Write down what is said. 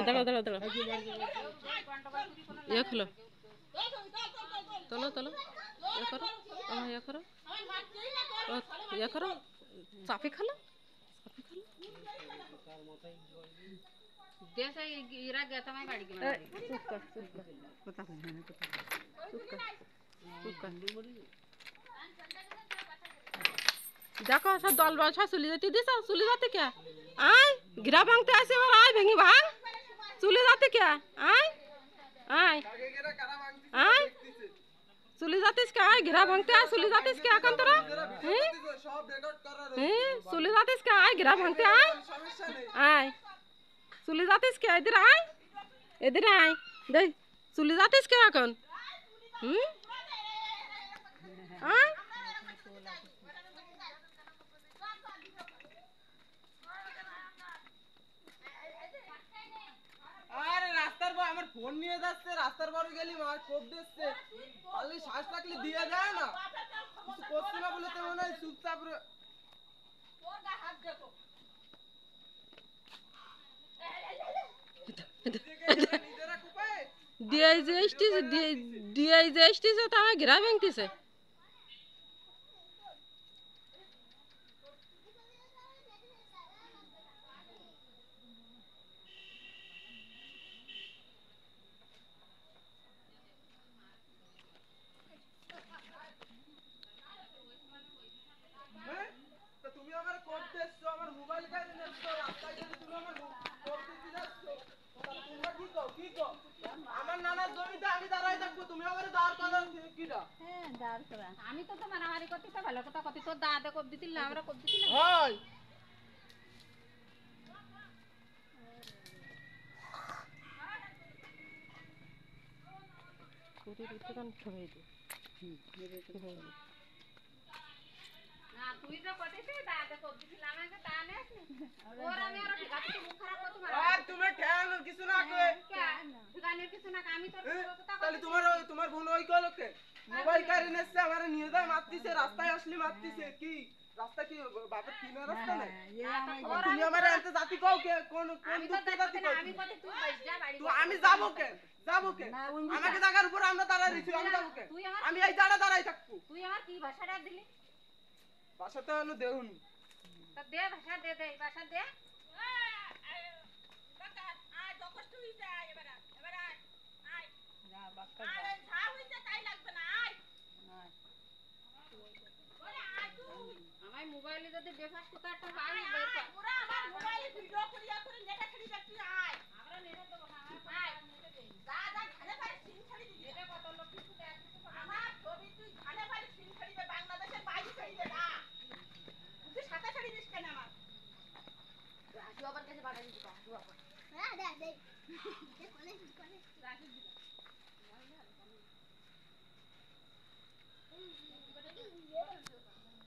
দাঁড়াও দাঁড়াও দাঁড়াও, ইয়ে খোলো, তোলো তোলো, ইয়ে করো, ইয়ে করো, ইয়ে করো, চাপি খালো, দেখো সব দল বল সব চুলি যেতে দিস, চুলি যাতে কে আয় ঘিরা ভাঙতে আসে, এবার আয় ভেঙে ভাঙ, চুলি যাতে কে আয় আয় আয়, চুলি যাতিস কে আয় ঘিরা ভাঙতে আয়, চুলি যাতিস কে এখন তোরা, চুলি যাতিস কে আয় ঘিরা ভাঙতে আয়, আয় চুলি যাতিস কে, এদিকে আয়, এদিকে আয়, দেখ চুলি যাতিস কে এখন, আয় আমার ফোন নিয়ে যাচ্ছে, রাস্তার পরে গেলি মার কোপ দিচ্ছে, খালি শ্বাস থাকলে দিয়ে যায় না, কিছু করছে না বলে তো মনে হয় চুপচাপ দিয়ে যে এসটিছে, দিয়ে যে এসটিছে তা আমার ঘিরা ভাঙতেছে, তুমি আমার কোপ দিচ্ছ, আমার মোবাইল কাছে নিচ্ছ, রাস্তায় গেলে তুমি আমার কোপ দিতে যাচ্ছ, তোমরা কি কও, কি কও, আমার নানার জমিতে আমি দাঁড়াই থাকবো, তুমি আমার দাঁড় করার কিটা, হ্যাঁ দাঁড় করা, আমি তো তো মারামারি করতে তো ভালো কথা কতি, তোর দাদা কোপ দিতিল না, আমরা কোপ দিতিল হয় না তুই তো কটিস দাদা কোপ দিতিল আমাকে তা না, ওর আমি আর ঠিক আছে, মুখ খারাপ করতে মারা আর তুমি ঠ্যাং কিছু না কই, কেন ঠিকানের কিছু না, আমি তোর কথা তাহলে তোমার বোন ওই কল কে মোবাইল কারে নেছে, আমারে নিয়ে যায় মারতিছে, রাস্তায় আসলি মারতিছে, কি রাস্তা কি বাপের কিনা রাস্তা না, তুমি আমারে এত জাতি কও কে, কোন কোন দুঃখে জাতি কও, আমি কত তুই বাইস যা বাড়ি, তুই আমি যাবো কে, যাবো কে, আমাকে জায়গার উপর আমরা দাঁড়াই রইছি, আমি যাবো কে, আমি এই জায়গা দাঁড়াই থাকবো, তুই আমার কি ভাষাটা দিলি, বাসাতে হলো দেউন, তা দে ভাষা দে, দে ভাষা দে, আমার মোবাইলে যদি বেফাস কোথা একটা পাই বের কর, পুরো আমার মোবাইলে ভিডিও করিয়া করে নেটে ছেড়ে যাচ্ছি, আয় আমরা নেটে দেব না, আয় যা যা ঘালে পারে সিন ছেড়ে দিবি, এটা কত লোক কিছু দেখ, আমার ছবি তুই ঘালে পারে সিন ছেড়ে দে, বাংলাদেশের বাইরে ছেড়ে দে না, তুই সাথে ছেড়ে দিস কেন আমার, রাজু আবার কাছে বাড়া দিবি, রাজু আবার হ্যাঁ দে দে দে কোনে রাজু দিবি, এই